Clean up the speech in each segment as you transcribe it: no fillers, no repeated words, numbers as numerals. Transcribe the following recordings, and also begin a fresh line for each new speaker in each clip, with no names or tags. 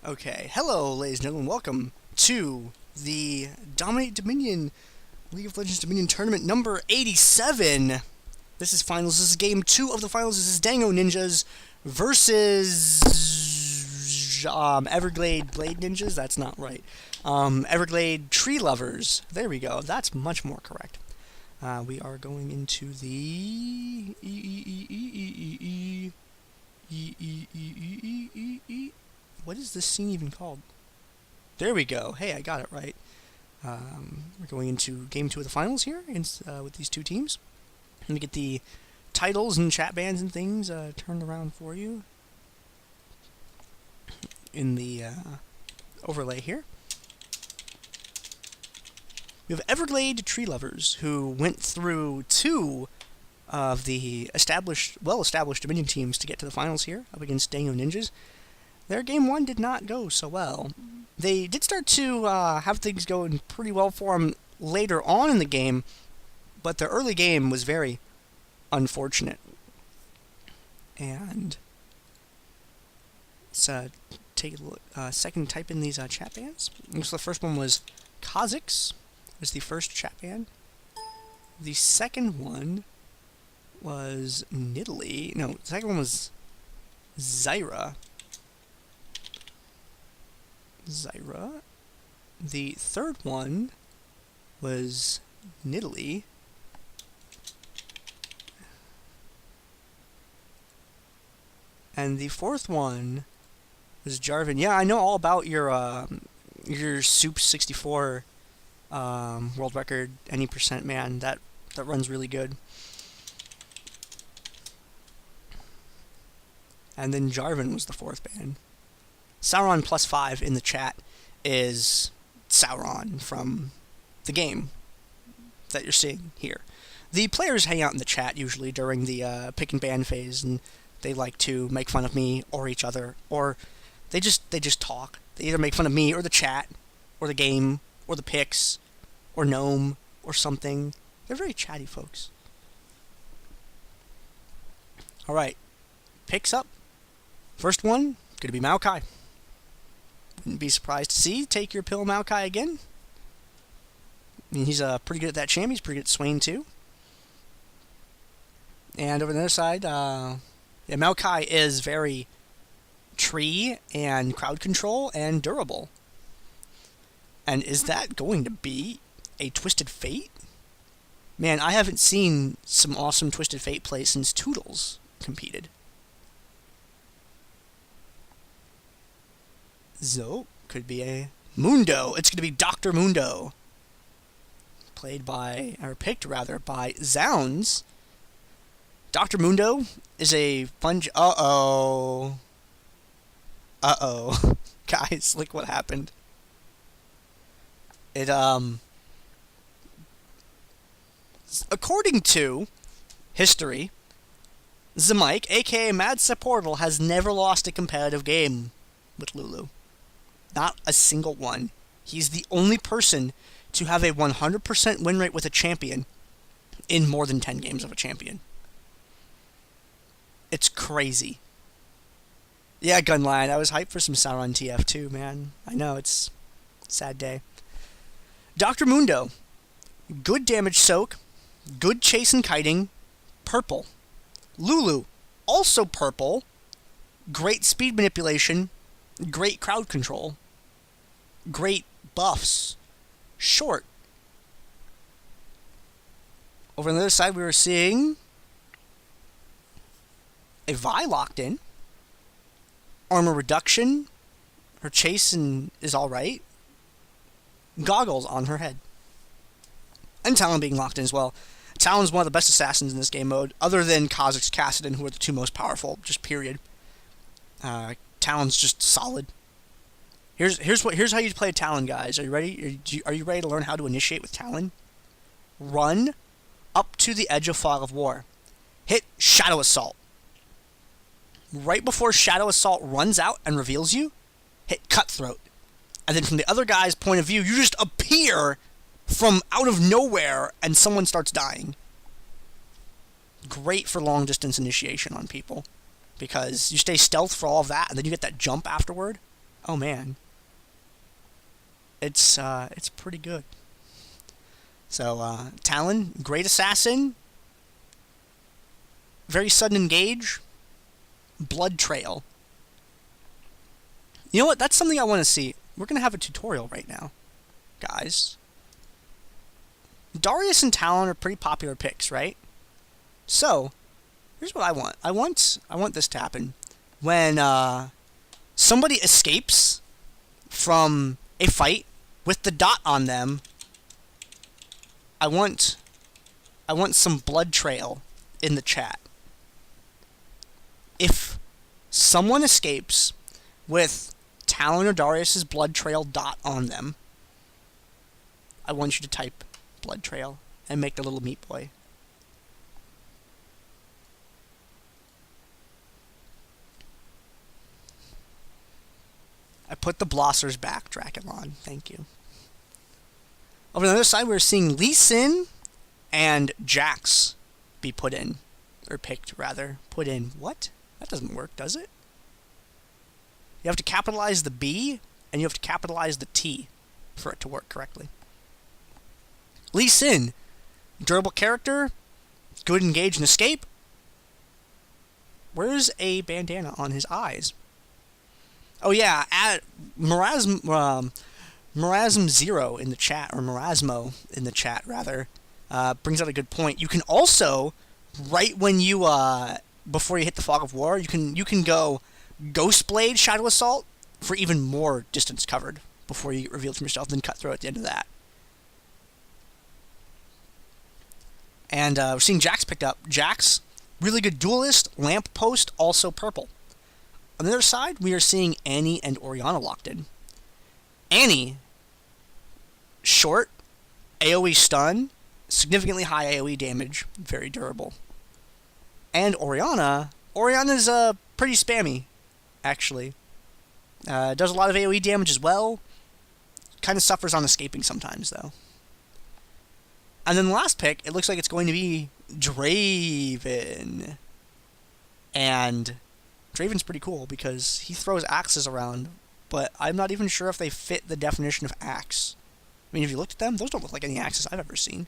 Okay, hello ladies and gentlemen, welcome to the DominateDominion League of Legends Dominion Tournament number 87. This is finals, this is game 2 of the finals. This is Dango Ninjas versus Everglade Blade Ninjas. That's not right. Everglade Tree Lovers. There we go, that's much more correct. We are going into the what is this scene even called? There we go. Hey, I got it right. We're going into game 2 of the finals here with these two teams. Let me get the titles and chat bans and things turned around for you in the overlay here. We have Everglade Tree Lovers, who went through 2 of the well-established Dominion teams to get to the finals here, up against Dango Ninjas. Their game 1 did not go so well. They did start to have things going pretty well for them later on in the game, but their early game was very unfortunate. And let's take a look. Second, type in these chat bans. So the first one was Kha'Zix, was the first chat ban. The second one was Nidalee. No, the second one was Zyra. The third one was Nidalee. And the fourth one was Jarvan. Yeah, I know all about your Soup 64 world record any percent, man. That runs really good. And then Jarvan was the fourth ban. Sauron +5 in the chat is Sauron from the game that you're seeing here. The players hang out in the chat usually during the pick and ban phase, and they like to make fun of me or each other, or they just talk. They either make fun of me or the chat, or the game, or the picks, or Gnome, or something. They're very chatty folks. Alright, picks up. First one, gonna be Maokai. Wouldn't be surprised to see. Take your pill, Maokai, again. I mean, he's pretty good at that champ. He's pretty good at Swain, too. And over the other side, yeah, Maokai is very tree and crowd control and durable. And is that going to be a Twisted Fate? Man, I haven't seen some awesome Twisted Fate play since Toodles competed. So, could be a Mundo. It's going to be Dr. Mundo. Played by, or picked rather, by Zounds. Dr. Mundo is a fun... Uh-oh. Uh-oh. Guys, look what happened. It, according to history, Zemike, aka Mad Portal, has never lost a competitive game with Lulu. Not a single one. He's the only person to have a 100% win rate with a champion in more than 10 games of a champion. It's crazy. Yeah, Gunline, I was hyped for some Sauron TF too, man. I know, it's a sad day. Dr. Mundo. Good damage soak. Good chase and kiting. Purple. Lulu. Also purple. Great speed manipulation. Great crowd control. Great buffs. Short. Over on the other side, we were seeing a Vi locked in. Armor reduction. Her chase is alright. Goggles on her head. And Talon being locked in as well. Talon's one of the best assassins in this game mode, other than Kha'Zix, Kassadin, who are the two most powerful, just period. Talon's just solid. Here's how you play a Talon, guys. Are you ready? Are you ready to learn how to initiate with Talon? Run up to the edge of Fog of War. Hit Shadow Assault. Right before Shadow Assault runs out and reveals you, hit Cutthroat. And then from the other guy's point of view, you just appear from out of nowhere and someone starts dying. Great for long distance initiation on people, because you stay stealth for all of that and then you get that jump afterward. Oh man. It's pretty good. So, Talon, great assassin. Very sudden engage. Blood trail. You know what? That's something I want to see. We're going to have a tutorial right now, guys. Darius and Talon are pretty popular picks, right? So, here's what I want. I want this to happen. When somebody escapes from a fight with the dot on them, I want some blood trail in the chat. If someone escapes with Talon or Darius's blood trail dot on them, I want you to type blood trail and make the little meat boy. I put the blossers back, Drakenlon. Thank you. Over on the other side, we're seeing Lee Sin and Jax be put in. Or picked, rather. Put in. What? That doesn't work, does it? You have to capitalize the B, and you have to capitalize the T for it to work correctly. Lee Sin. Durable character. Good engage and escape. Where's a bandana on his eyes? Oh yeah, at Marasm Zero in the chat, or Marasmo in the chat rather, brings out a good point. You can also, right when you before you hit the Fog of War, you can go Ghost Blade Shadow Assault for even more distance covered before you get revealed from yourself, then cut through at the end of that. And we're seeing Jax picked up. Jax, really good duelist, lamp post, also purple. On the other side, we are seeing Annie and Orianna locked in. Annie, short, AoE stun, significantly high AoE damage, very durable. And Orianna's pretty spammy, actually. Does a lot of AoE damage as well. Kind of suffers on escaping sometimes, though. And then the last pick, it looks like it's going to be Draven. And Draven's pretty cool because he throws axes around, but I'm not even sure if they fit the definition of axe. I mean, if you looked at them, those don't look like any axes I've ever seen.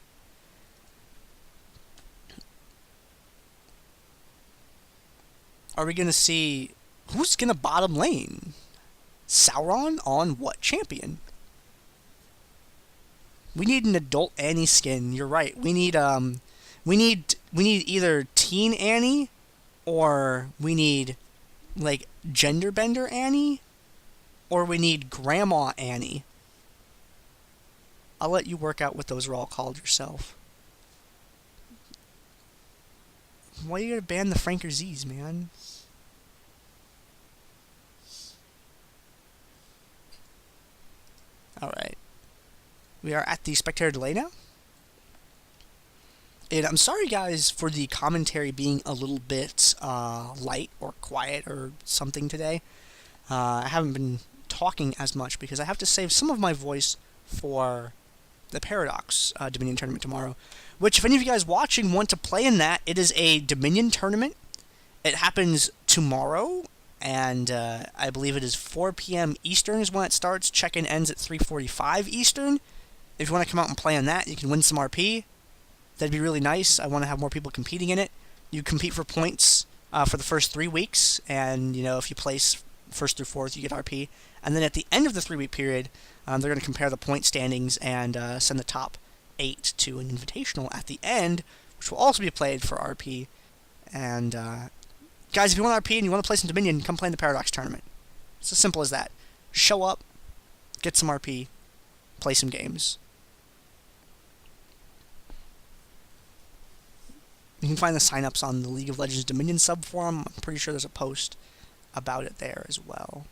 Are we going to see... Who's going to bottom lane? Sauron on what champion? We need an adult Annie skin. You're right. We need either teen Annie, or we need like gender bender Annie, or we need grandma Annie. I'll let you work out what those are all called yourself. Why are you gonna ban the Franker Z's, man? Alright. We are at the spectator delay now. And I'm sorry, guys, for the commentary being a little bit light or quiet or something today. I haven't been talking as much because I have to save some of my voice for the Paradox Dominion tournament tomorrow. Which, if any of you guys watching want to play in that, it is a Dominion tournament. It happens tomorrow, and I believe it is 4 p.m. Eastern is when it starts. Check-in ends at 3:45 Eastern. If you want to come out and play on that, you can win some RP. That'd be really nice. I want to have more people competing in it. You compete for points for the first 3 weeks, and you know, if you place first through fourth, you get RP. And then at the end of the 3-week period, they're going to compare the point standings and send the top 8 to an invitational at the end, which will also be played for RP. And guys, if you want RP and you want to play some Dominion, come play in the Paradox tournament. It's as simple as that. Show up, get some RP, play some games. You can find the sign-ups on the League of Legends Dominion subforum. I'm pretty sure there's a post about it there as well.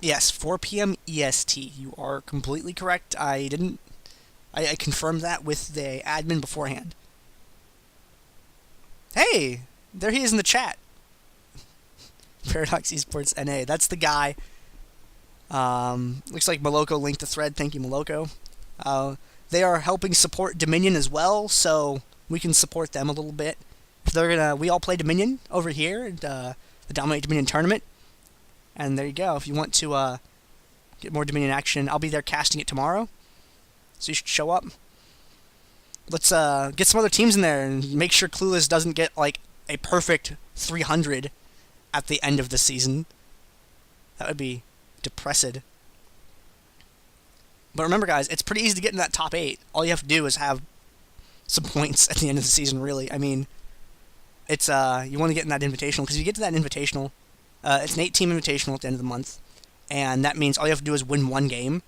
Yes, 4 p.m. EST. You are completely correct. I confirmed that with the admin beforehand. Hey! There he is in the chat. Paradox Esports NA. That's the guy. Looks like Moloko linked the thread. Thank you, Moloko. They are helping support Dominion as well, so we can support them a little bit. If they're gonna, we all play Dominion over here, and the Dominate Dominion tournament. And there you go. If you want to get more Dominion action, I'll be there casting it tomorrow. So you should show up. Let's get some other teams in there and make sure Clueless doesn't get like a perfect 300 at the end of the season. That would be depressed. But remember, guys, it's pretty easy to get in that top 8. All you have to do is have some points at the end of the season, really. I mean, it's you want to get in that invitational, because if you get to that invitational, it's an 8-team invitational at the end of the month, and that means all you have to do is win one game.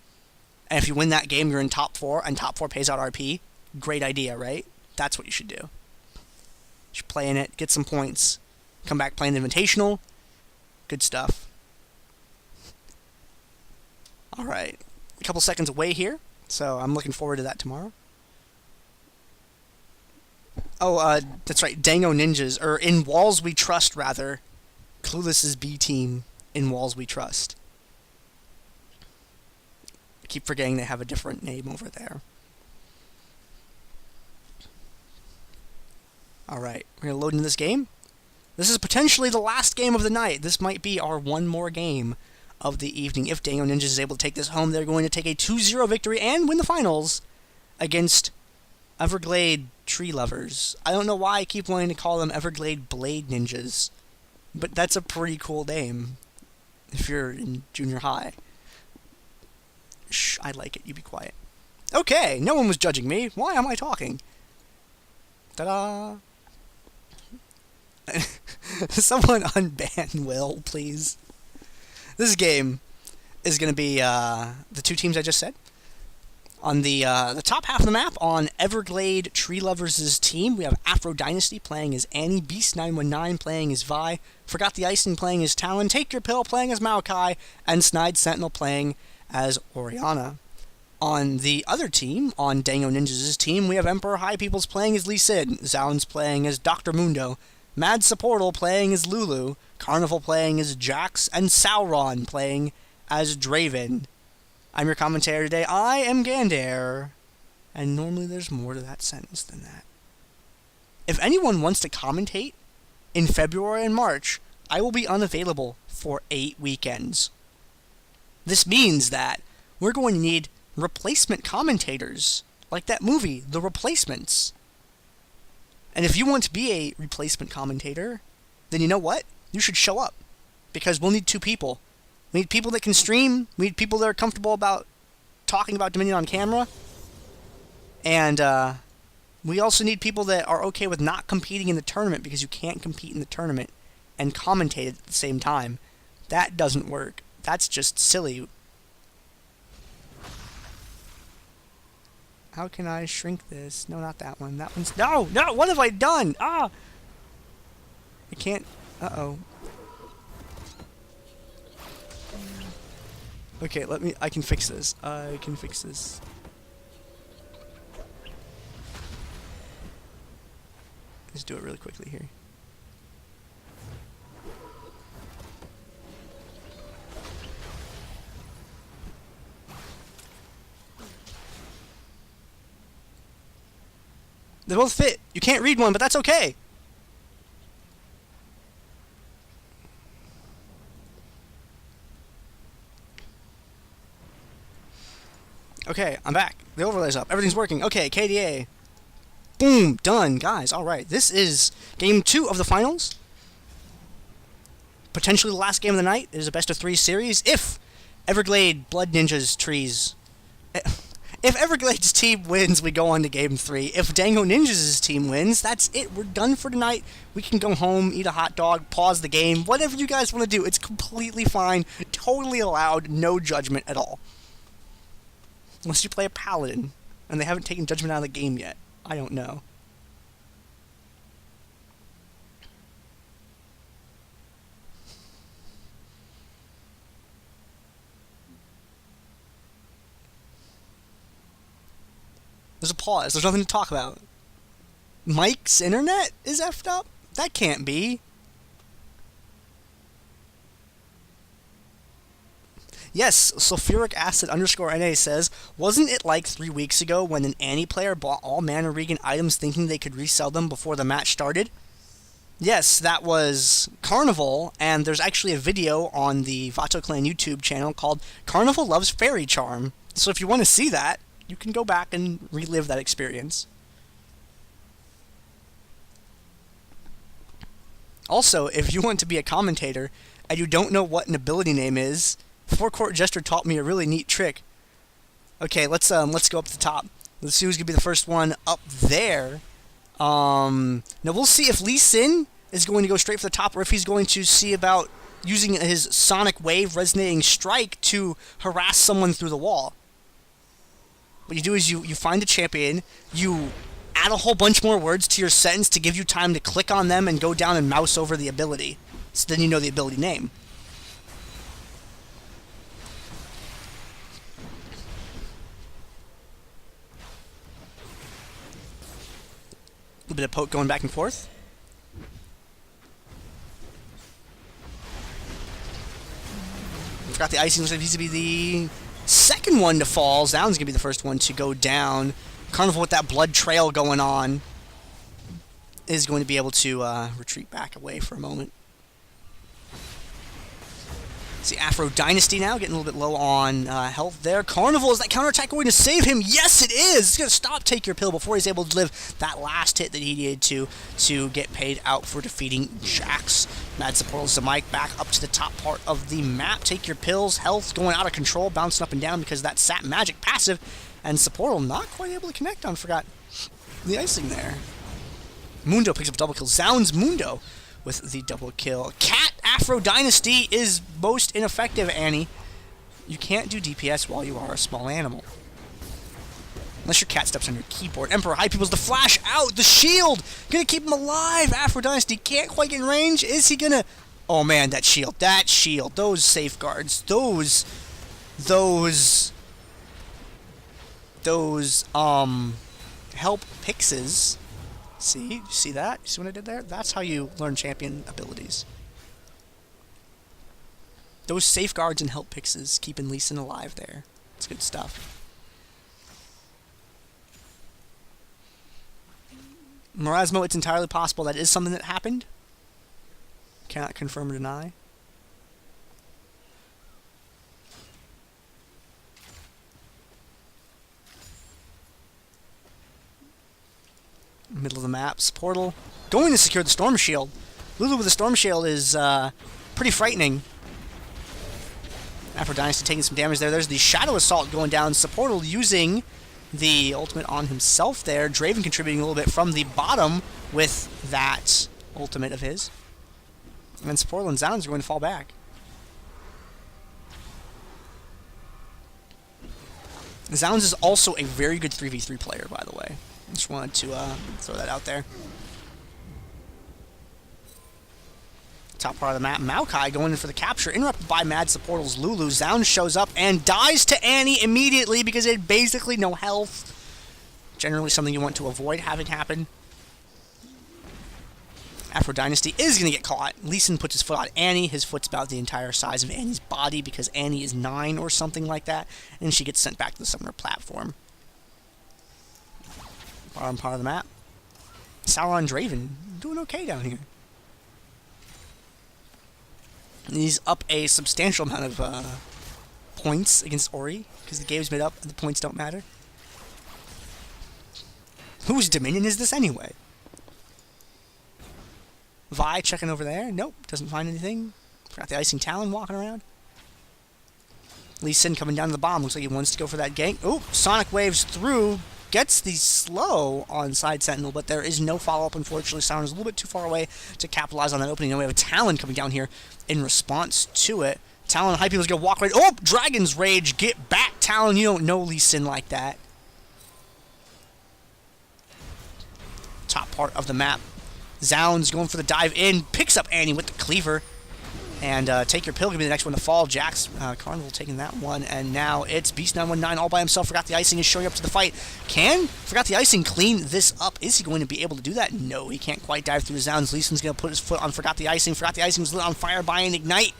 And if you win that game, you're in top 4, and top 4 pays out RP. Great idea, right? That's what you should do. You should play in it, get some points, come back playing the invitational. Good stuff. Alright. A couple seconds away here, so I'm looking forward to that tomorrow. Oh, that's right, Dango Ninjas, or In Walls We Trust, rather. Clueless's B team, In Walls We Trust. I keep forgetting they have a different name over there. Alright, we're going to load into this game. This is potentially the last game of the night. This might be our one more game of the evening. If Dango Ninjas is able to take this home, they're going to take a 2-0 victory and win the finals against Everglade Tree Lovers. I don't know why I keep wanting to call them Everglade Blade Ninjas, but that's a pretty cool name if you're in junior high. Shh, I like it. You be quiet. Okay, no one was judging me. Why am I talking? Ta-da! Someone unban Will, please. This game is going to be the two teams I just said. On the top half of the map, on Everglade Tree Lovers' team, we have Afro Dynasty playing as Annie, Beast919 playing as Vi, Forgot the Icing playing as Talon, Take Your Pill playing as Maokai, and Snide Sentinel playing as Orianna. On the other team, on Dango Ninjas' team, we have Emperor High Peoples playing as Lee Sid, Zounds playing as Dr. Mundo, Mad Supportal playing as Lulu, Carnival playing as Jax, and Sauron playing as Draven. I'm your commentator today. I am Gandair. And normally there's more to that sentence than that. If anyone wants to commentate in February and March, I will be unavailable for 8 weekends. This means that we're going to need replacement commentators, like that movie, The Replacements. And if you want to be a replacement commentator, then you know what? You should show up, because we'll need 2 people. We need people that can stream, we need people that are comfortable about talking about Dominion on camera, and we also need people that are okay with not competing in the tournament, because you can't compete in the tournament and commentate at the same time. That doesn't work. That's just silly. How can I shrink this? No, not that one. That one's... No! No! What have I done? Ah! I can't... Uh-oh. Okay, let me... I can fix this. I can fix this. Let's do it really quickly here. They both fit. You can't read one, but that's okay. Okay, I'm back. The overlay's up. Everything's working. Okay, KDA. Boom. Done, guys. Alright, this is game 2 of the finals. Potentially the last game of the night. It is a best-of-3 series. If Everglade Blood Ninjas Trees... If Everglade's team wins, we go on to game 3. If Dango Ninjas' team wins, that's it. We're done for tonight. We can go home, eat a hot dog, pause the game, whatever you guys want to do. It's completely fine, totally allowed, no judgment at all. Unless you play a paladin, and they haven't taken judgment out of the game yet. I don't know. There's a pause. There's nothing to talk about. Mike's internet is effed up? That can't be. Yes, sulfuric acid _NA says, wasn't it like 3 weeks ago when an Annie player bought all Mana Regan items thinking they could resell them before the match started? Yes, that was Carnival, and there's actually a video on the Vato Clan YouTube channel called Carnival Loves Fairy Charm. So if you want to see that, you can go back and relive that experience. Also, if you want to be a commentator and you don't know what an ability name is, Forecourt Jester taught me a really neat trick. Okay, let's go up to the top. Let's see who's gonna be the first one up there. Now we'll see if Lee Sin is going to go straight for the top, or if he's going to see about using his Sonic Wave Resonating Strike to harass someone through the wall. What you do is you find a champion, you add a whole bunch more words to your sentence to give you time to click on them and go down and mouse over the ability. So then you know the ability name. A little bit of poke going back and forth. Forgot the icing. Looks like he's to be the second one to fall. Zound's going to be the first one to go down. Carnival with that blood trail going on is going to be able to retreat back away for a moment. See Afro Dynasty now getting a little bit low on health there. Carnival, is that counterattack going to save him? Yes, it is! It's going to stop Take Your Pill before he's able to live that last hit that he needed to get paid out for defeating Jax. Mad Supportals the mic back up to the top part of the map. Take Your Pills, health going out of control, bouncing up and down because of that Sap Magic passive. And Supportal not quite able to connect on, forgot the icing there. Mundo picks up a double kill. Zounds Mundo with the double kill. Cat Afro Dynasty is most ineffective, Annie. You can't do DPS while you are a small animal. Unless your cat steps on your keyboard. Emperor High People's the flash out. The shield! Gonna keep him alive. Afro Dynasty can't quite get in range. Is he gonna... Oh man, that shield. That shield. Those safeguards. Those help pixes. See? You see that? You see what I did there? That's how you learn champion abilities. Those safeguards and help pixes keeping Lee Sin alive there. It's good stuff. Marasmo, it's entirely possible that is something that happened. Cannot confirm or deny. Middle of the map's portal. Going to secure the Storm Shield. Lulu with the Storm Shield is pretty frightening. Afro Dynasty taking some damage there. There's the Shadow Assault going down. Supportal using the ultimate on himself there. Draven contributing a little bit from the bottom with that ultimate of his. And then Supportal and Zounds are going to fall back. Zounds is also a very good 3v3 player, by the way. Just wanted to throw that out there. Top part of the map. Maokai going in for the capture. Interrupted by Mad Supportals Lulu. Zound shows up and dies to Annie immediately because it had basically no health. Generally something you want to avoid having happen. Afro Dynasty is going to get caught. Lee Sin puts his foot on Annie. His foot's about the entire size of Annie's body because Annie is 9 or something like that. And she gets sent back to the summoner platform. Bottom part of the map. Sauron Draven doing okay down here. He's up a substantial amount of points against Ori because the game's made up and the points don't matter. Whose Dominion is this anyway? Vi checking over there. Nope, doesn't find anything. Forgot the Icing Talon walking around. Lee Sin coming down to the bomb. Looks like he wants to go for that gank. Oh, Sonic Waves through. Gets the slow on side Sentinel, but there is no follow-up, unfortunately. Sauron is a little bit too far away to capitalize on that opening. Now we have a Talon coming down here in response to it. Talon and High People's going to walk right... Oh, Dragon's Rage. Get back, Talon. You don't know Lee Sin like that. Top part of the map. Zound's going for the dive in. Picks up Annie with the cleaver. And Take Your Pill could be the next one to fall. Jax, Carnival taking that one. And now it's Beast919 all by himself. Forgot the Icing is showing up to the fight. Can Forgot the Icing clean this up? Is he going to be able to do that? No, he can't quite dive through the Zounds. Lee Sin's going to put his foot on Forgot the Icing. Forgot the Icing was lit on fire by an Ignite.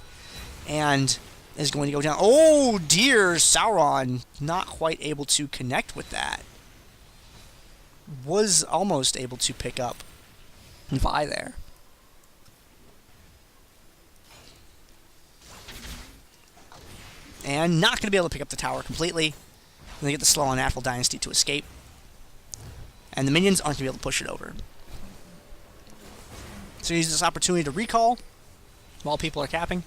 And is going to go down. Oh, dear. Sauron not quite able to connect with that. Was almost able to pick up Vi there. One, not going to be able to pick up the tower completely. And they get the slow on Apple Dynasty to escape. And the minions aren't going to be able to push it over. So use this opportunity to recall while people are capping.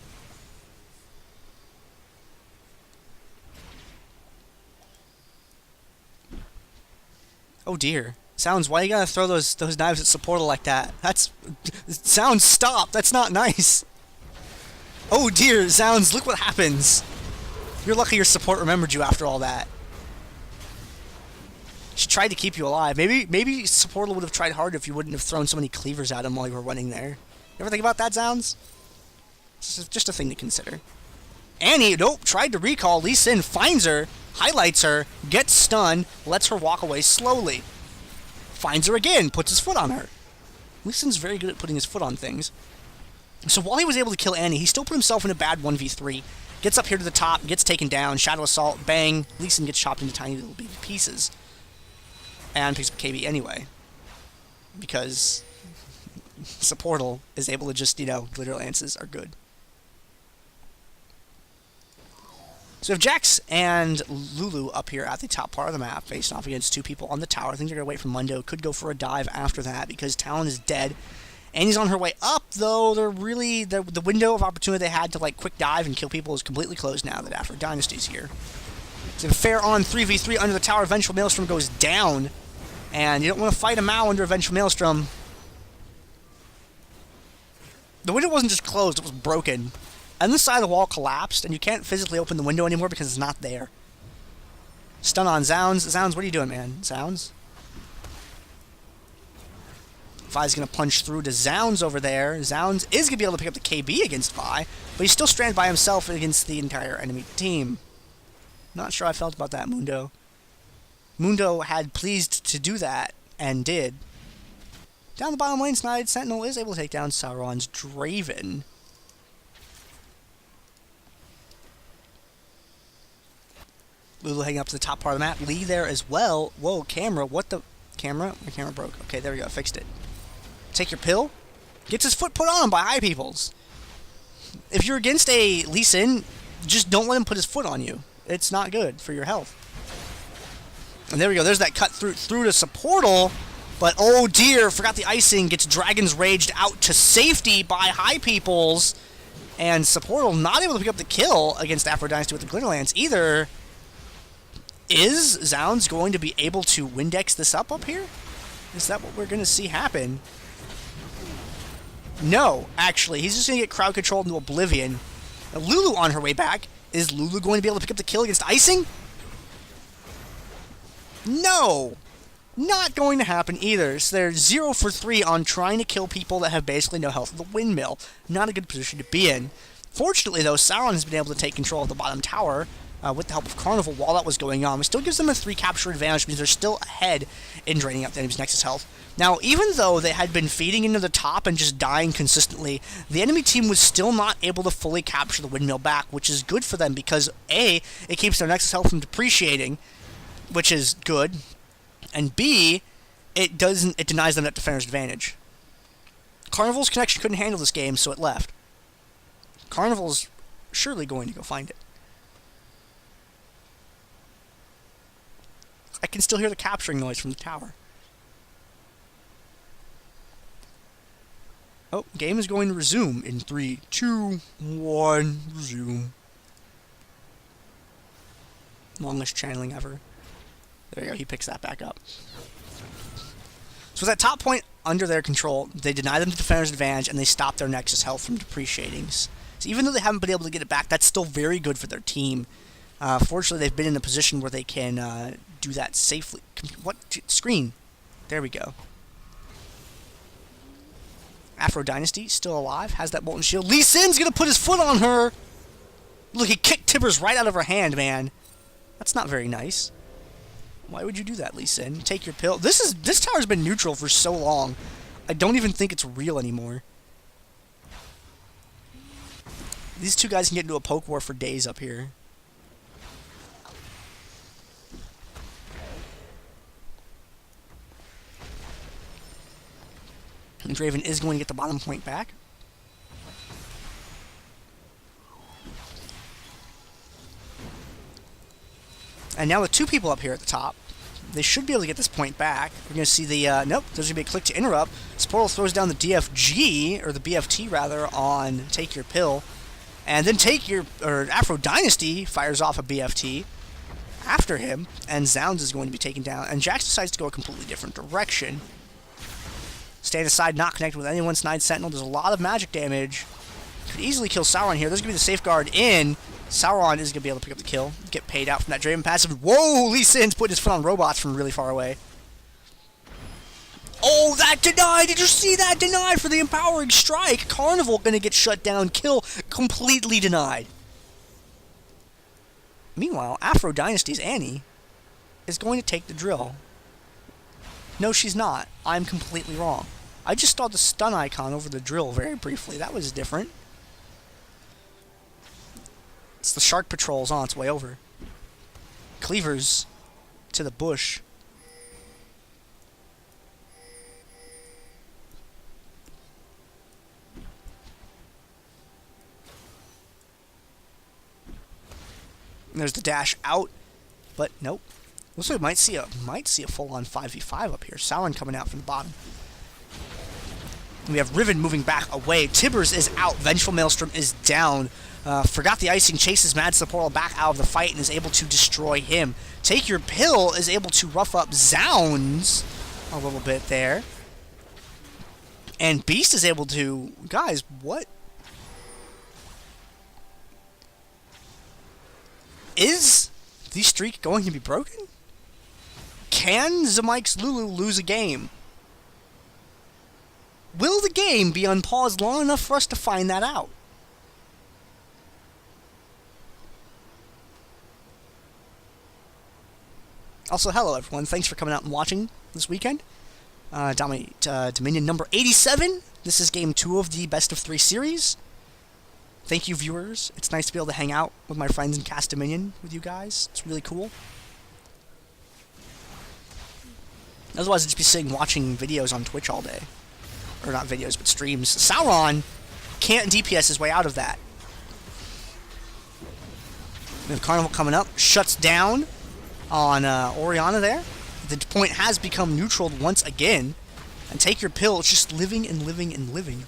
Oh dear. Sounds, why you gotta throw those knives at Supportal like that? That's... Sounds, stop! That's not nice! Oh dear, Sounds, look what happens! You're lucky your support remembered you after all that. She tried to keep you alive. Maybe Supportal would have tried harder if you wouldn't have thrown so many cleavers at him while you were running there. You ever think about that, Sounds? It's just a thing to consider. Annie, nope, tried to recall. Lee Sin finds her, highlights her, gets stunned, lets her walk away slowly. Finds her again, puts his foot on her. Lee Sin's very good at putting his foot on things. So while he was able to kill Annie, he still put himself in a bad 1v3. Gets up here to the top, gets taken down, Shadow Assault, bang. Lee Sin gets chopped into tiny little baby pieces. And picks up KB anyway. Because Supportal is able to just, glitter lances are good. So we have Jax and Lulu up here at the top part of the map, facing off against two people on the tower. I think they're going to wait for Mundo. Could go for a dive after that because Talon is dead. Annie's on her way up, though. They're really... The window of opportunity they had to, quick dive and kill people is completely closed now that Afro Dynasty's here. So a fair on 3v3 under the tower. Vengeful Maelstrom goes down. And you don't want to fight a Mao under a Vengeful Maelstrom. The window wasn't just closed, it was broken. And this side of the wall collapsed, and you can't physically open the window anymore because it's not there. Stun on Zounds. Zounds, what are you doing, man? Zounds? Vi's going to punch through to Zounds over there. Zounds is going to be able to pick up the KB against Vi, but he's still stranded by himself against the entire enemy team. Not sure how I felt about that, Mundo. Mundo had pleased to do that, and did. Down the bottom lane side, Sentinel is able to take down Sauron's Draven. Lulu hanging up to the top part of the map. Lee there as well. Whoa, camera. What the... Camera? My camera broke. Okay, there we go. Fixed it. Take your pill. Gets his foot put on him by high peoples. If you're against a Lee Sin, just don't let him put his foot on you. It's not good for your health. And there we go. There's that cut through to Supportal. But, oh dear, forgot the icing. Gets Dragon's Raged out to safety by high peoples. And Supportal not able to pick up the kill against Afro Dynasty with the Glitter Lance either. Is Zounds going to be able to Windex this up here? Is that what we're going to see happen? No, actually. He's just going to get crowd controlled into oblivion. Now, Lulu on her way back. Is Lulu going to be able to pick up the kill against icing? No! Not going to happen either. So they're 0 for 3 on trying to kill people that have basically no health with the windmill. Not a good position to be in. Fortunately, though, Sauron has been able to take control of the bottom tower. With the help of Carnival while that was going on. It still gives them a 3 capture advantage, means they're still ahead in draining out the enemy's Nexus health. Now, even though they had been feeding into the top and just dying consistently, the enemy team was still not able to fully capture the windmill back, which is good for them because, A, it keeps their Nexus health from depreciating, which is good, and B, it denies them that defender's advantage. Carnival's connection couldn't handle this game, so it left. Carnival's surely going to go find it. I can still hear the capturing noise from the tower. Oh, game is going to resume in 3, 2, 1, resume. Longest channeling ever. There you go, he picks that back up. So with that top point under their control, they deny them the defender's advantage, and they stop their Nexus health from depreciating. So even though they haven't been able to get it back, that's still very good for their team. Fortunately, they've been in a position where they can do that safely. What? Screen. There we go. Afro Dynasty, still alive, has that Molten Shield. Lee Sin's gonna put his foot on her! Look, he kicked Tibbers right out of her hand, man. That's not very nice. Why would you do that, Lee Sin? Take your pill. This tower's been neutral for so long. I don't even think it's real anymore. These two guys can get into a poke war for days up here. And Draven is going to get the bottom point back. And now with 2 people up here at the top, they should be able to get this point back. We're going to see the, nope, there's going to be a click to interrupt. Sportal throws down the DFG, or the BFT rather, on Take Your Pill. And then Afro Dynasty fires off a BFT after him, and Zounds is going to be taken down. And Jax decides to go a completely different direction. Stand aside, not connect with anyone, Snide Sentinel. There's a lot of magic damage. Could easily kill Sauron here. There's going to be the safeguard in. Sauron is going to be able to pick up the kill, get paid out from that Draven passive. Whoa, Lee Sin's putting his foot on robots from really far away. Oh, that denied! Did you see that? Denied for the empowering strike. Carnival going to get shut down. Kill completely denied. Meanwhile, Afro Dynasty's Annie is going to take the drill. No, she's not. I'm completely wrong. I just saw the stun icon over the drill very briefly. That was different. It's the Shark Patrol's on its way over. Cleavers to the bush. And there's the dash out, but nope. Looks like we might see a full-on 5v5 up here. Sauron coming out from the bottom. We have Riven moving back away. Tibbers is out. Vengeful Maelstrom is down. Forgot the icing, chases Mad Supportal back out of the fight and is able to destroy him. Take Your Pill is able to rough up Zounds a little bit there. And Beast is able to... Guys, what? Is the streak going to be broken? Can Zamike's Lulu lose a game? Will the game be unpaused long enough for us to find that out? Also, hello everyone. Thanks for coming out and watching this weekend. Dominion number 87. This is game 2 of the best of 3 series. Thank you, viewers. It's nice to be able to hang out with my friends in Dominion with you guys. It's really cool. Otherwise, I'd just be sitting watching videos on Twitch all day. Or not videos, but streams. Sauron can't DPS his way out of that. We have Carnival coming up. Shuts down on Orianna there. The point has become neutraled once again. And Take Your Pill, it's just living and living and living.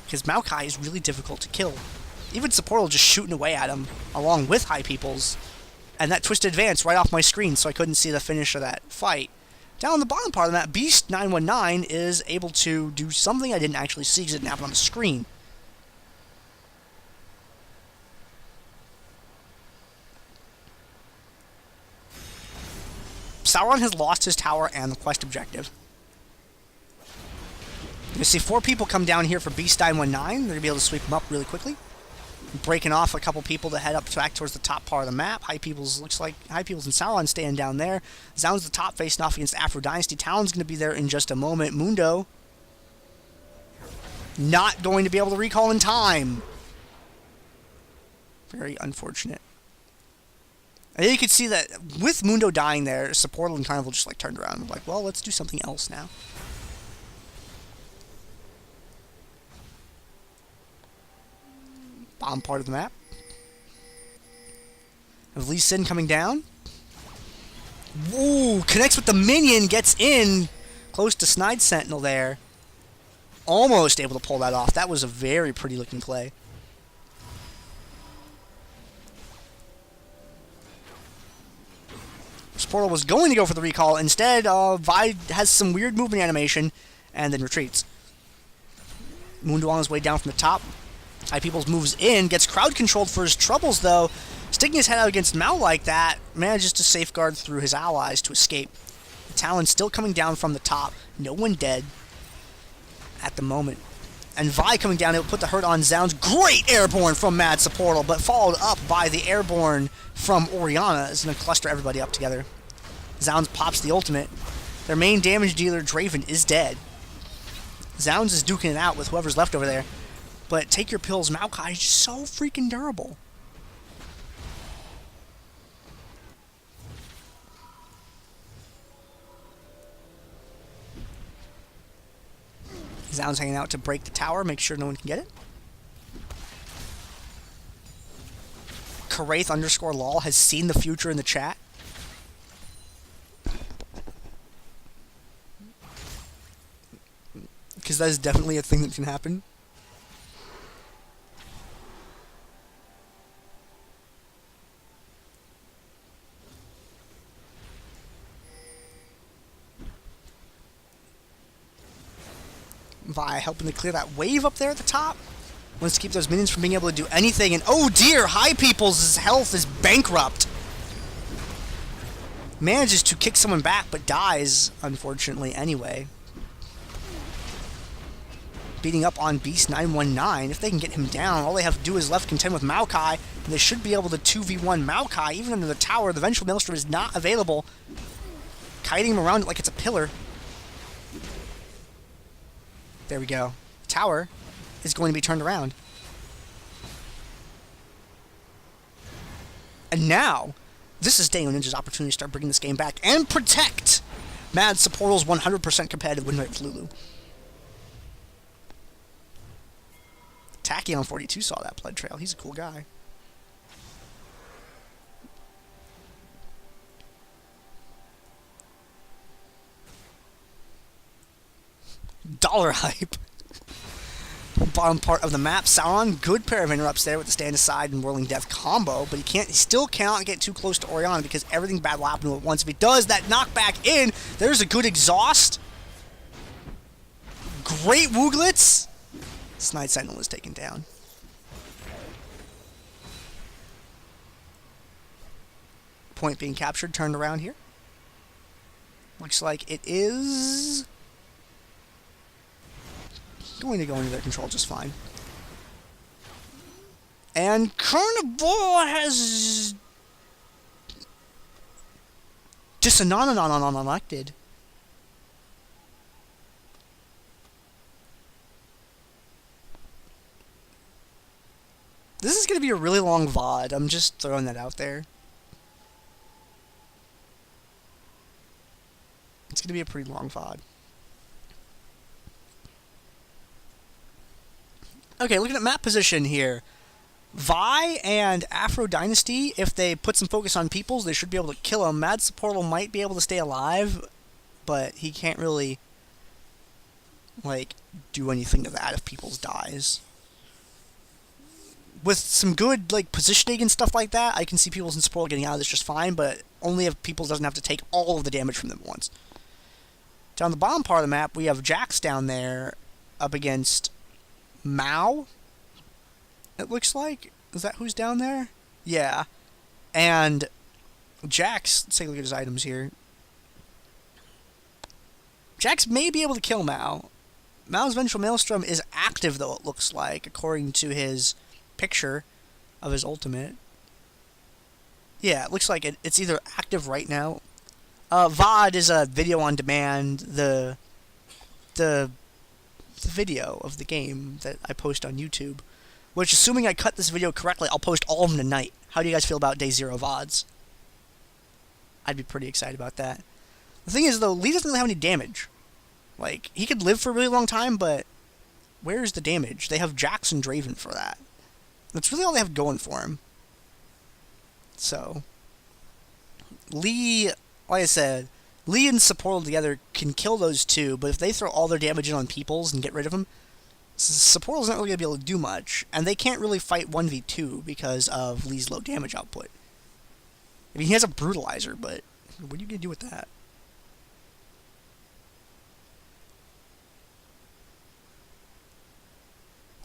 Because Maokai is really difficult to kill. Even Supportal just shooting away at him, along with High Peoples. And that Twisted Advance right off my screen, so I couldn't see the finish of that fight. Down on the bottom part of that, Beast 919 is able to do something I didn't actually see because it didn't happen on the screen. Sauron has lost his tower and the quest objective. You see 4 people come down here for Beast 919. They're going to be able to sweep them up really quickly. Breaking off a couple people to head up back towards the top part of the map. High Peoples, looks like High Peoples and Sauron staying down there. Zounds the top facing off against Afro Dynasty. Talon's going to be there in just a moment. Mundo not going to be able to recall in time. Very unfortunate. And you can see that with Mundo dying there, Supportal and Carnival just like turned around and were like, well, let's do something else now. Bottom part of the map. Of Lee Sin coming down. Woo! Connects with the minion, gets in. Close to Snide Sentinel there. Almost able to pull that off. That was a very pretty looking play. Portal was going to go for the recall. Instead, Vi has some weird movement animation and then retreats. Mundo on his way down from the top. High Peoples moves in, gets crowd controlled for his troubles though. Sticking his head out against Mao like that, manages to safeguard through his allies to escape. The Talon still coming down from the top. No one dead at the moment. And Vi coming down, it'll put the hurt on Zounds. Great airborne from Mad Supportal, but followed up by the airborne from Orianna. Is going to cluster everybody up together. Zounds pops the ultimate. Their main damage dealer, Draven, is dead. Zounds is duking it out with whoever's left over there. But Take Your Pills, Maokai is just so freaking durable. Zounds hanging out to break the tower, make sure no one can get it. Karaith_lol has seen the future in the chat. Because that is definitely a thing that can happen. Vi helping to clear that wave up there at the top. Wants to keep those minions from being able to do anything. And oh dear, High People's health is bankrupt. Manages to kick someone back, but dies, unfortunately, anyway. Beating up on Beast 919. If they can get him down, all they have to do is left contend with Maokai, and they should be able to 2v1 Maokai. Even under the tower, the Vengeful Maelstrom is not available. Kiting him around it like it's a pillar. There we go. Tower is going to be turned around. And now, this is Dango Ninja's opportunity to start bringing this game back and protect Mad Supportal's 100% competitive win rate with Lulu. Tachyon 42 saw that blood trail. He's a cool guy. Dollar hype. Bottom part of the map, Sauron, good pair of interrupts there with the stand aside and whirling death combo, but he still cannot get too close to Orianna because everything bad will happen to him at once. If he does that knockback in, there's a good exhaust. Great Wooglets. Snide Sentinel is taken down. Point being captured, turned around here. Looks like it is going to go into their control just fine. And Carnivore has just a non-elected. This is going to be a really long VOD. I'm just throwing that out there. It's going to be a pretty long VOD. Okay, looking at map position here. Vi and Afro Dynasty, if they put some focus on Peoples, they should be able to kill him. Mad Supportal might be able to stay alive, but he can't really, like, do anything to that if Peoples dies. With some good, like, positioning and stuff like that, I can see Peoples and Supportal getting out of this just fine, but only if Peoples doesn't have to take all of the damage from them at once. Down the bottom part of the map, we have Jax down there up against Mao, it looks like. Is that who's down there? Yeah. And Jax, let's take a look at his items here. Jax may be able to kill Mao. Mao's Vengeful Maelstrom is active, though, it looks like, according to his picture of his ultimate. Yeah, it looks like it's either active right now. VOD is a video on demand. The video of the game that I post on YouTube, which, assuming I cut this video correctly, I'll post all of them tonight. How do you guys feel about Day 0 VODs? I'd be pretty excited about that. The thing is, though, Lee doesn't really have any damage. Like, he could live for a really long time, but where's the damage? They have Jax and Draven for that. That's really all they have going for him. So, Lee, like I said, Lee and Supportal together can kill those two, but if they throw all their damage in on Peoples and get rid of them, Supportal's not really going to be able to do much, and they can't really fight 1v2 because of Lee's low damage output. I mean, he has a Brutalizer, but what are you going to do with that?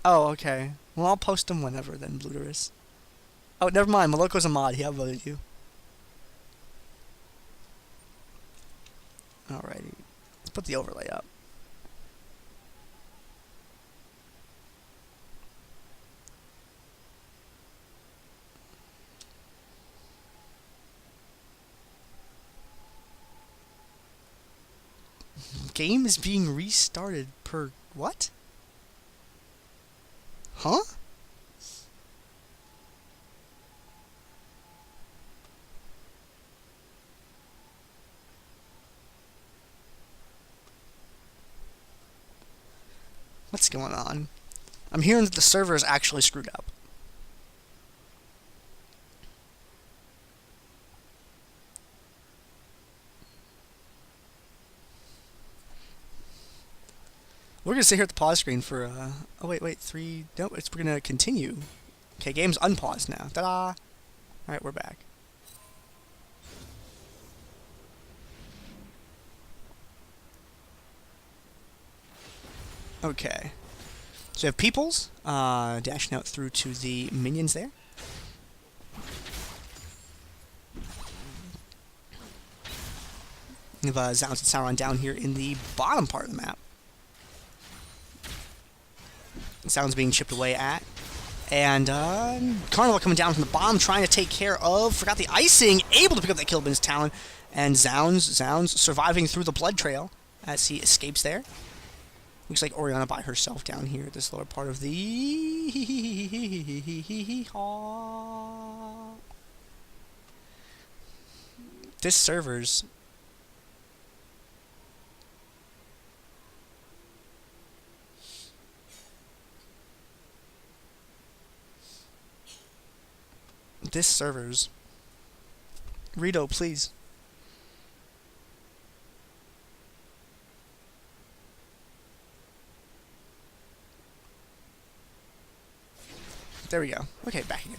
Oh, okay. Well, I'll post them whenever then, Bluterus. Oh, never mind. Maloko's a mod. He outvoted you. Alrighty. Let's put the overlay up. Game is being restarted per... what? Huh? What's going on? I'm hearing that the server is actually screwed up. gonna sit here at the pause screen for oh wait, 3. No, we're gonna continue. Okay, game's unpaused now. Ta-da! Alright, we're back. Okay. So we have Peoples dashing out through to the minions there. We have Zyra and Sauron down here in the bottom part of the map. Sauron's being chipped away at. And Carnival coming down from the bottom, trying to take care of. Forgot the icing, able to pick up that kill with his talon. And Zounds surviving through the blood trail as he escapes there. Looks like Orianna by herself down here at this lower part of the... This server's... Rito, please. There we go. Okay, back again.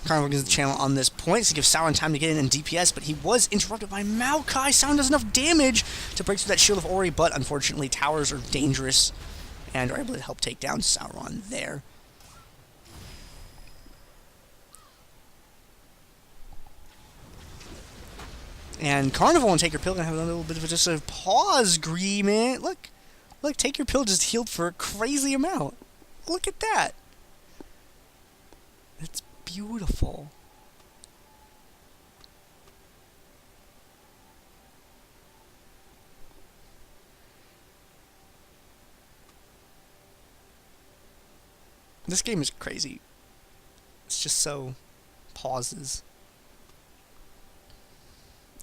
Carnival gets the channel on this point to give Sauron time to get in and DPS, but he was interrupted by Maokai. Sauron does enough damage to break through that shield of Ori, but unfortunately towers are dangerous and are able to help take down Sauron there. And Carnival and Take Your Pill gonna have a little bit of just a pause agreement. Look, Take Your Pill just healed for a crazy amount. Look at that. It's beautiful. This game is crazy. It's just so pauses.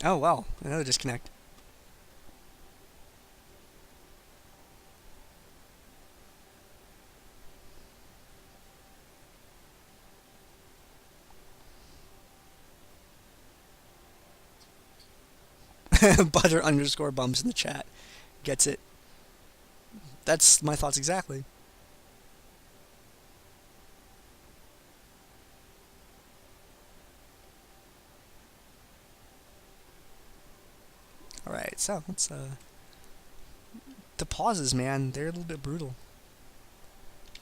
Oh, well, another disconnect. Butter _ bumps in the chat. Gets it. That's my thoughts exactly. Alright, so let's the pauses, man, they're a little bit brutal.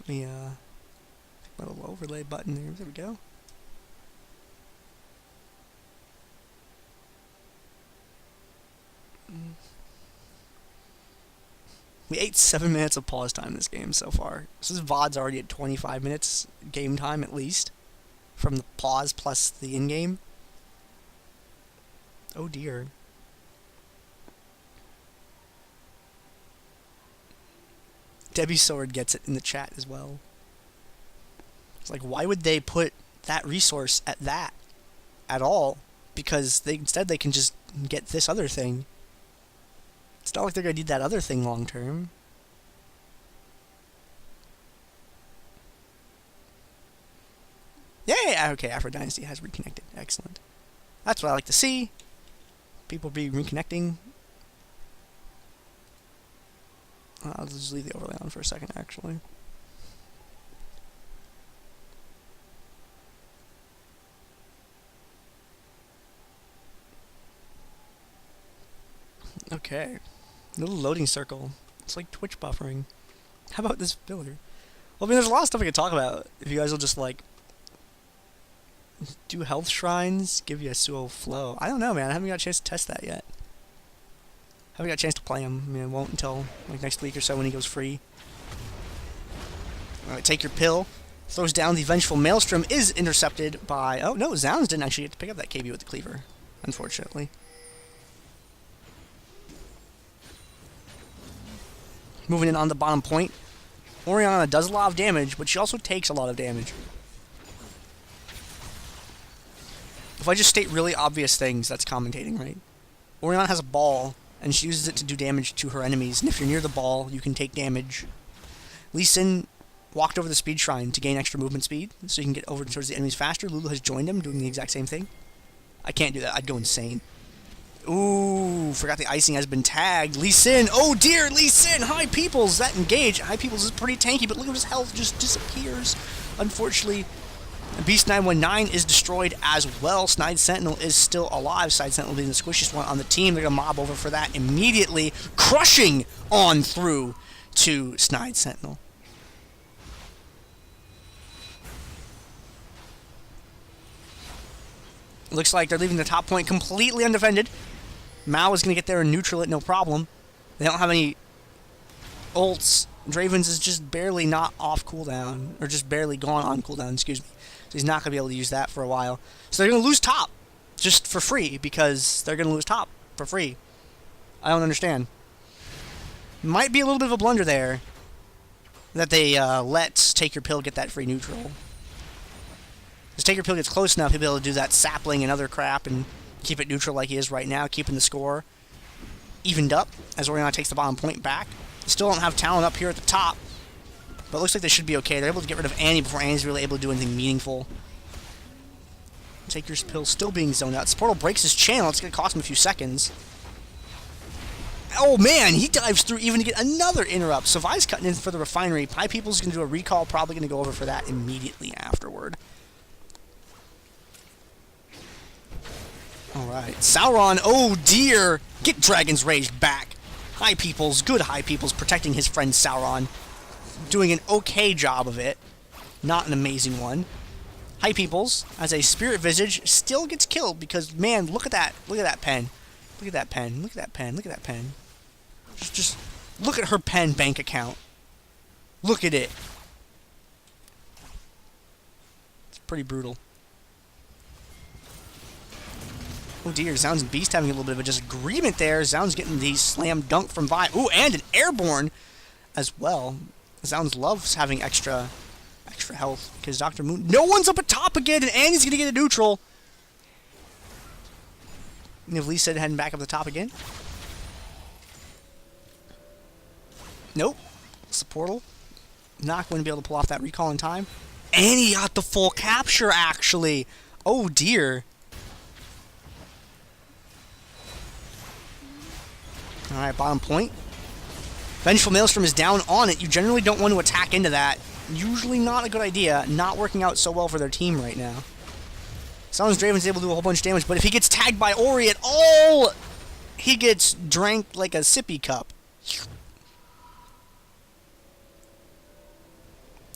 Let me my little overlay button there. There we go. We ate 7 minutes of pause time this game so far. So this VOD's already at 25 minutes game time at least. From the pause plus the in-game. Oh dear. Debbie Sword gets it in the chat as well. It's like, why would they put that resource at that at all? Because instead they can just get this other thing. It's not like they're going to need that other thing long term. Yay! Okay, Afro Dynasty has reconnected. Excellent. That's what I like to see. People be reconnecting. I'll just leave the overlay on for a second, actually. Okay. Little loading circle. It's like Twitch buffering. How about this filler? Well, I mean, there's a lot of stuff we could talk about. If you guys will just, like, do health shrines, give you a Suo flow. I don't know, man. I haven't got a chance to test that yet. Haven't got a chance to play him. I mean, I won't until, like, next week or so when he goes free. Alright, Take Your Pill. Throws down the Vengeful Maelstrom. Is intercepted by... Oh, no, Zounds didn't actually get to pick up that KB with the Cleaver. Unfortunately. Moving in on the bottom point. Orianna does a lot of damage, but she also takes a lot of damage. If I just state really obvious things, that's commentating, right? Orianna has a ball, and she uses it to do damage to her enemies, and if you're near the ball, you can take damage. Lee Sin walked over the speed shrine to gain extra movement speed, so you can get over towards the enemies faster. Lulu has joined him, doing the exact same thing. I can't do that, I'd go insane. Ooh, forgot the icing has been tagged. Lee Sin, oh dear, Lee Sin, High Peoples, that engage. High Peoples is pretty tanky, but look at his health just disappears. Unfortunately, Beast 919 is destroyed as well. Snide Sentinel is still alive. Snide Sentinel being the squishiest one on the team. They're going to mob over for that immediately, crushing on through to Snide Sentinel. Looks like they're leaving the top point completely undefended. Mao is going to get there and neutral it, no problem. They don't have any ults. Draven's is just barely not off cooldown, or just barely gone on cooldown, excuse me. So he's not going to be able to use that for a while. So they're going to lose top, just for free, because they're going to lose top for free. I don't understand. Might be a little bit of a blunder there, that they let Take Your Pill get that free neutral. As Take Your Pill gets close enough, he'll be able to do that sapling and other crap, and keep it neutral like he is right now, keeping the score evened up as Orianna takes the bottom point back. Still don't have Talon up here at the top, but it looks like they should be okay. They're able to get rid of Annie before Annie's really able to do anything meaningful. Take Your Pill still being zoned out. Sportal breaks his channel. It's going to cost him a few seconds. Oh man, he dives through even to get another interrupt. So Vi's cutting in for the refinery. High People's going to do a recall, probably going to go over for that immediately afterward. Alright, Sauron, oh dear! Get Dragon's Rage back! High Peoples, good High Peoples, protecting his friend Sauron. Doing an okay job of it. Not an amazing one. High Peoples, as a Spirit Visage, still gets killed because, man, look at that. Look at that pen. Look at that pen. Look at that pen. Look at that pen. Just look at her pen bank account. Look at it. It's pretty brutal. Oh dear, Zounds and Beast having a little bit of a disagreement there. Zounds getting the slam dunk from Vi. Ooh, and an airborne as well. Zounds loves having extra health because Dr. Moon. No one's up at top again, and Annie's gonna get a neutral. And if Lee said heading back up the top again. Nope. It's the portal. Not going to be able to pull off that recall in time. Annie got the full capture, actually. Oh dear. Alright, bottom point. Vengeful Maelstrom is down on it. You generally don't want to attack into that. Usually not a good idea. Not working out so well for their team right now. Sounds Draven's able to do a whole bunch of damage, but if he gets tagged by Ori at all, he gets drank like a sippy cup.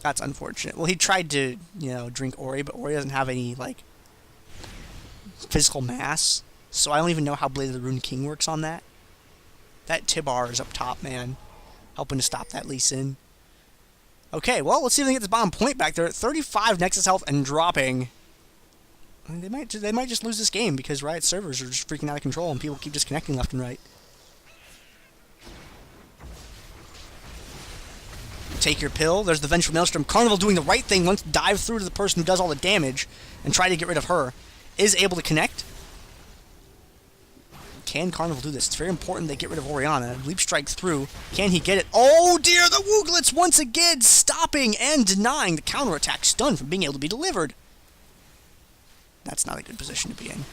That's unfortunate. Well, he tried to, drink Ori, but Ori doesn't have any, physical mass. So I don't even know how Blade of the Rune King works on that. That Tibar is up top, man. Helping to stop that Lee Sin. Okay, well, let's see if they get this bottom point back. They're at 35 Nexus health and dropping. I mean, they might just lose this game because Riot servers are just freaking out of control and people keep disconnecting left and right. Take Your Pill. There's the Vengeful Maelstrom. Carnival doing the right thing. Wants to dive through to the person who does all the damage and try to get rid of her. Is able to connect. Can Carnival do this? It's very important they get rid of Orianna. Leap Strike through. Can he get it? Oh dear, the Wooglets once again stopping and denying the counterattack stun from being able to be delivered. That's not a good position to be in.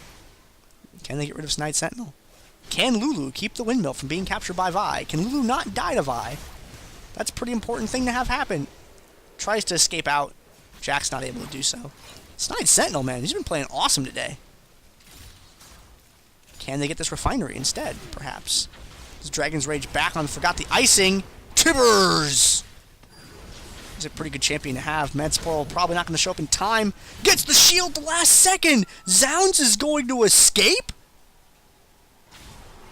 Can they get rid of Snide Sentinel? Can Lulu keep the windmill from being captured by Vi? Can Lulu not die to Vi? That's a pretty important thing to have happen. Tries to escape out. Jack's not able to do so. Snide Sentinel, man, he's been playing awesome today. Can they get this refinery instead, perhaps? Is Dragon's Rage back on? Forgot the icing. Tibbers! He's a pretty good champion to have. Madsporal probably not going to show up in time. Gets the shield the last second! Zounds is going to escape?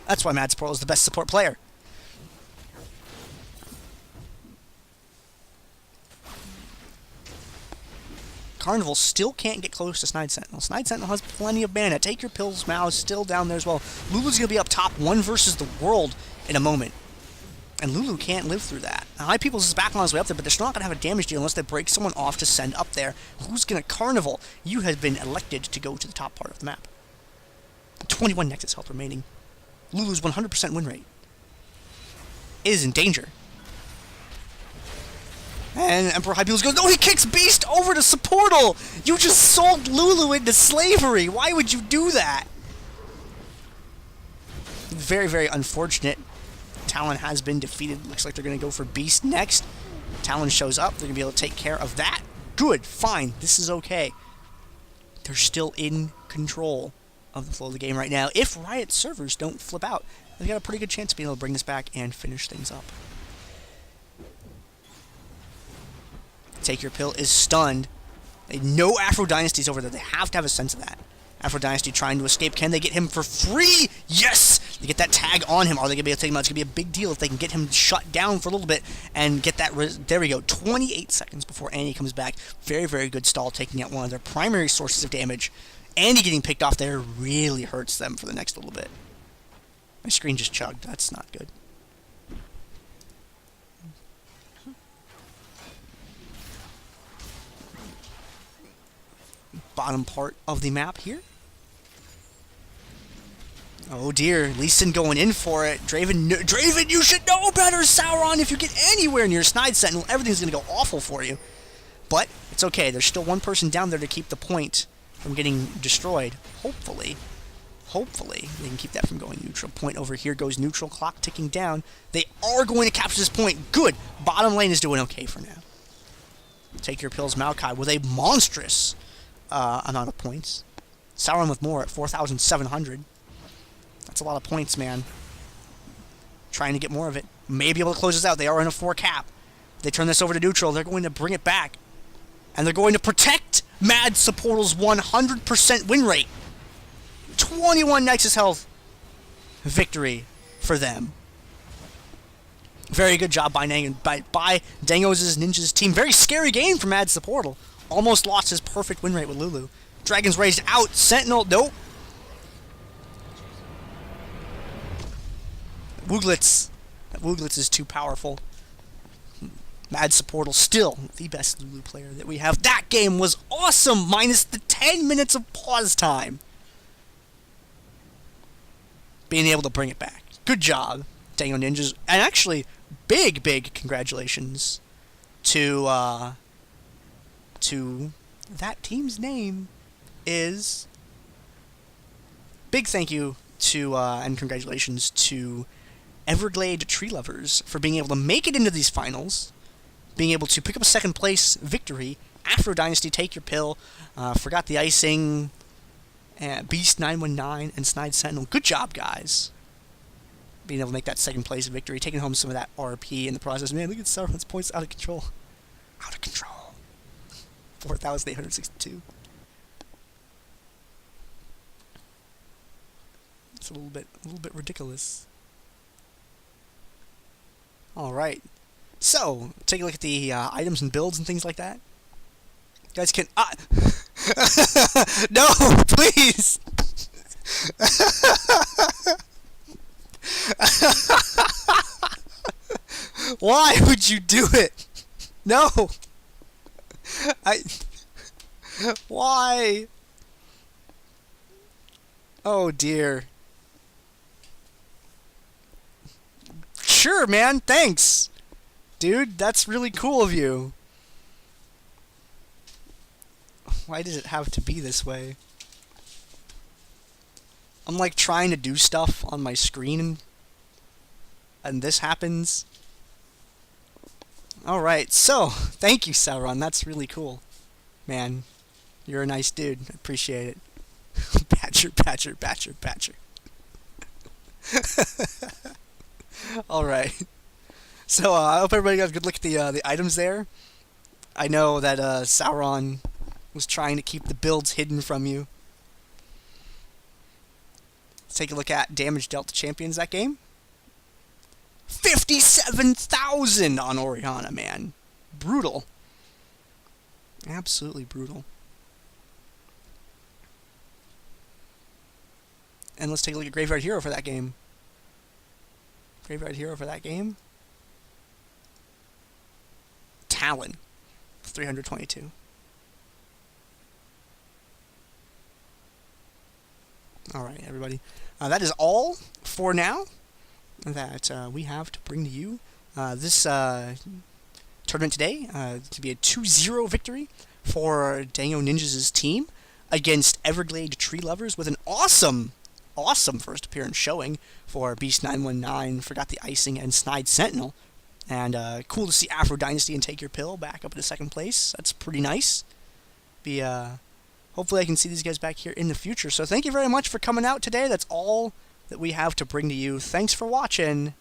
That's why Madsporal is the best support player. Carnival still can't get close to Snide Sentinel. Snide Sentinel has plenty of mana. Take Your Pills. Mao is still down there as well. Lulu's going to be up top 1 versus the world in a moment. And Lulu can't live through that. Now, High Peoples is back on his way up there, but they're still not going to have a damage deal unless they break someone off to send up there. Who's going to Carnival? You have been elected to go to the top part of the map. 21 Nexus health remaining. Lulu's 100% win rate is in danger. And Emperor High Peoples goes, no, he kicks Beast over to Supportal! You just sold Lulu into slavery! Why would you do that? very, very unfortunate. Talon has been defeated. Looks like they're going to go for Beast next. Talon shows up. They're going to be able to take care of that. Good. Fine. This is okay. They're still in control of the flow of the game right now. If Riot servers don't flip out, they've got a pretty good chance of being able to bring this back and finish things up. Take Your Pill is stunned. They know Afro Dynasty's over there. They have to have a sense of that. Afro Dynasty trying to escape. Can they get him for free? Yes! They get that tag on him. Are they going to be able to take him out? It's going to be a big deal if they can get him shut down for a little bit and get that... There we go. 28 seconds before Annie comes back. Very, very good stall, taking out one of their primary sources of damage. Annie getting picked off there really hurts them for the next little bit. My screen just chugged. That's not good. Bottom part of the map here. Oh dear, Lee Sin going in for it. Draven, Draven, you should know better, Sauron. If you get anywhere near Snide Sentinel, everything's going to go awful for you. But it's okay. There's still one person down there to keep the point from getting destroyed. Hopefully they can keep that from going neutral. Point over here goes neutral. Clock ticking down. They are going to capture this point. Good. Bottom lane is doing okay for now. Take Your Pills, Maokai, with a monstrous amount of points. Sauron with more at 4,700. That's a lot of points, man. Trying to get more of it. May be able to close this out. They are in a 4 cap. They turn this over to neutral. They're going to bring it back. And they're going to protect Mad Supportal's 100% win rate. 21 Nexus health victory for them. Very good job by Dango's Ninja's team. Very scary game for Mad Supportal. Almost lost his perfect win rate with Lulu. Dragon's raised out. Sentinel, nope. Wooglitz. That Wooglitz is too powerful. Mad Supportal still the best Lulu player that we have. That game was awesome, minus the 10 minutes of pause time. Being able to bring it back. Good job, Dango Ninjas. And actually, big congratulations to that team's name is... Big thank you to, and congratulations to Everglade Tree Lovers for being able to make it into these finals, being able to pick up a second place victory. Afro Dynasty, Take Your Pill, Forgot the Icing, Beast 919, and Snide Sentinel. Good job, guys. Being able to make that second place victory, taking home some of that RP in the process. Man, look at Sauron's points out of control. Out of control. 4,862. It's a little bit ridiculous. All right. So, take a look at the items and builds and things like that. You guys can... No, please! Why would you do it? No! Why? Oh dear. Sure, man, thanks! Dude, that's really cool of you. Why does it have to be this way? I'm like trying to do stuff on my screen and this happens. Alright, so, thank you, Sauron. That's really cool. Man, you're a nice dude. I appreciate it. Patcher. Alright. So, I hope everybody got a good look at the items there. I know that Sauron was trying to keep the builds hidden from you. Let's take a look at damage dealt to champions that game. 57,000 on Orianna, man. Brutal. Absolutely brutal. And let's take a look at Graveyard Hero for that game. Talon. 322. Alright, everybody. That is all for now that we have to bring to you. This tournament today to be a 2-0 victory for Dango Ninjas' team against Everglade Tree Lovers with an awesome awesome first appearance showing for Beast919, Forgot the Icing, and Snide Sentinel. And cool to see Afro Dynasty and Take Your Pill back up into second place. That's pretty nice. Hopefully I can see these guys back here in the future. So thank you very much for coming out today. That's all that we have to bring to you. Thanks for watching.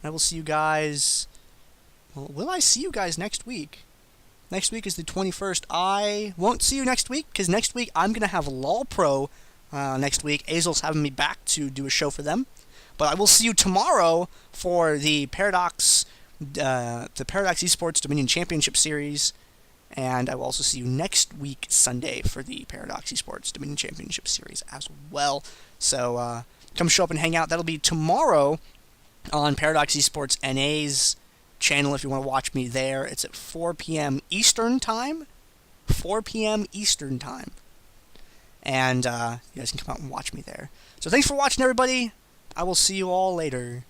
I will see you guys... Well, will I see you guys next week? Next week is the 21st. I won't see you next week, because next week I'm going to have LOL Pro next week. Azel's having me back to do a show for them. But I will see you tomorrow for the Paradox Esports Dominion Championship Series. And I will also see you next week, Sunday, for the Paradox Esports Dominion Championship Series as well. So come show up and hang out. That'll be tomorrow on Paradox Esports NA's channel if you want to watch me there. It's at 4 p.m. Eastern Time. 4 p.m. Eastern Time. And you guys can come out and watch me there. So thanks for watching, everybody. I will see you all later.